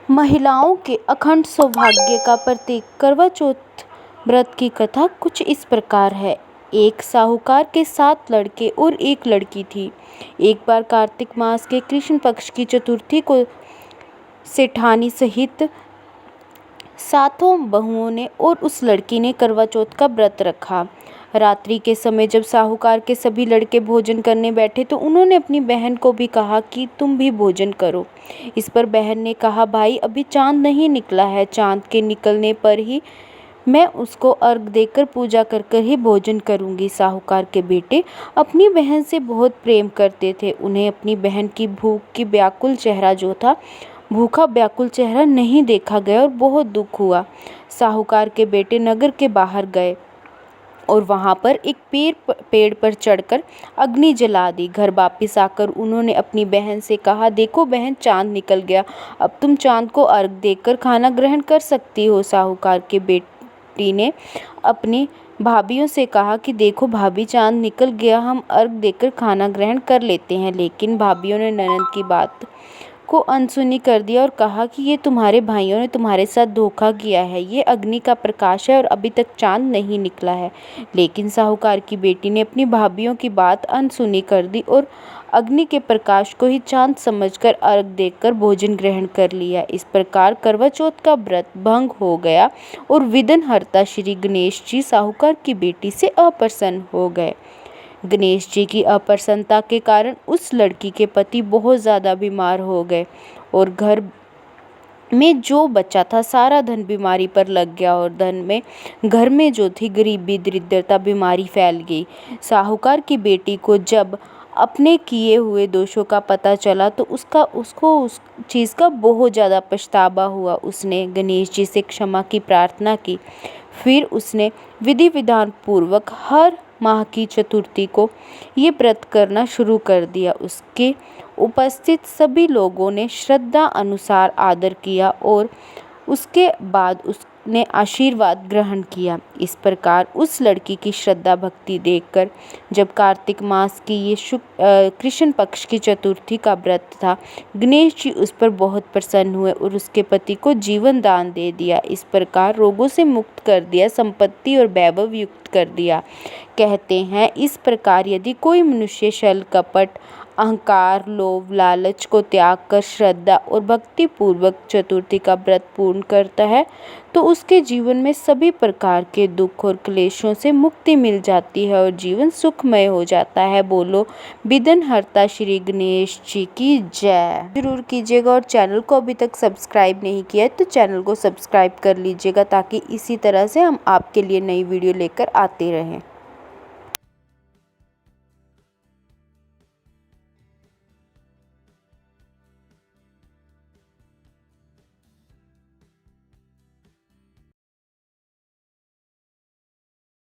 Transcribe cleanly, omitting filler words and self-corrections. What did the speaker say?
महिलाओं के अखंड सौभाग्य का प्रतीक करवा चौथ व्रत की कथा कुछ इस प्रकार है। एक साहूकार के 7 लड़के और एक लड़की थी। एक बार कार्तिक मास के कृष्ण पक्ष की चतुर्थी को सेठानी सहित 7 बहुओं ने और उस लड़की ने करवा चौथ का व्रत रखा। रात्रि के समय जब साहूकार के सभी लड़के भोजन करने बैठे तो उन्होंने अपनी बहन को भी कहा कि तुम भी भोजन करो। इस पर बहन ने कहा, भाई अभी चांद नहीं निकला है, चांद के निकलने पर ही मैं उसको अर्घ देकर पूजा कर कर ही भोजन करूंगी। साहूकार के बेटे अपनी बहन से बहुत प्रेम करते थे। उन्हें अपनी बहन की भूखा व्याकुल चेहरा नहीं देखा गया और बहुत दुख हुआ। साहूकार के बेटे नगर के बाहर गए और वहां पर एक पेड़ पर चढ़कर अग्नि जला दी। घर वापिस आकर उन्होंने अपनी बहन से कहा, देखो बहन, चांद निकल गया, अब तुम चांद को अर्घ देकर खाना ग्रहण कर सकती हो। साहूकार के बेटी ने अपनी भाभियों से कहा कि देखो भाभी, चांद निकल गया, हम अर्घ देकर खाना ग्रहण कर लेते हैं। लेकिन भाभियों ने ननद की बात को अनसुनी कर दिया और कहा कि ये तुम्हारे भाइयों ने तुम्हारे साथ धोखा किया है, ये अग्नि का प्रकाश है और अभी तक चांद नहीं निकला है। लेकिन साहूकार की बेटी ने अपनी भाभियों की बात अनसुनी कर दी और अग्नि के प्रकाश को ही चांद समझकर अर्घ देकर भोजन ग्रहण कर लिया। इस प्रकार करवा चौथ का व्रत भंग हो गया और विघ्नहर्ता श्री गणेश जी साहूकार की बेटी से अप्रसन्न हो गए। गणेश जी की अप्रसन्नता के कारण उस लड़की के पति बहुत ज़्यादा बीमार हो गए और घर में जो बचा था सारा धन बीमारी पर लग गया और घर में जो थी गरीबी, दरिद्रता, बीमारी फैल गई। साहूकार की बेटी को जब अपने किए हुए दोषों का पता चला तो उसको उस चीज़ का बहुत ज़्यादा पछतावा हुआ। उसने गणेश जी से क्षमा की प्रार्थना की। फिर उसने विधि विधान पूर्वक हर माह की चतुर्थी को ये व्रत करना शुरू कर दिया। उसके उपस्थित सभी लोगों ने श्रद्धा अनुसार आदर किया और उसके बाद उसने आशीर्वाद ग्रहण किया। इस प्रकार उस लड़की की श्रद्धा भक्ति देखकर जब कार्तिक मास की ये कृष्ण पक्ष की चतुर्थी का व्रत था, गणेश जी उस पर बहुत प्रसन्न हुए और उसके पति को जीवन दान दे दिया। इस प्रकार रोगों से मुक्त कर दिया, संपत्ति और वैभव युक्त कर दिया। कहते हैं, इस प्रकार यदि कोई मनुष्य छल, कपट, अहंकार, लोभ, लालच को त्याग कर श्रद्धा और भक्ति पूर्वक चतुर्थी का व्रत पूर्ण करता है तो उसके जीवन में सभी प्रकार के दुख और क्लेशों से मुक्ति मिल जाती है और जीवन सुखमय हो जाता है। बोलो विघ्नहर्ता श्री गणेश जी की जय। जरूर कीजिएगा और चैनल को अभी तक सब्सक्राइब नहीं किया है तो चैनल को सब्सक्राइब कर लीजिएगा ताकि इसी तरह से हम आपके लिए नई वीडियो लेकर आते रहें।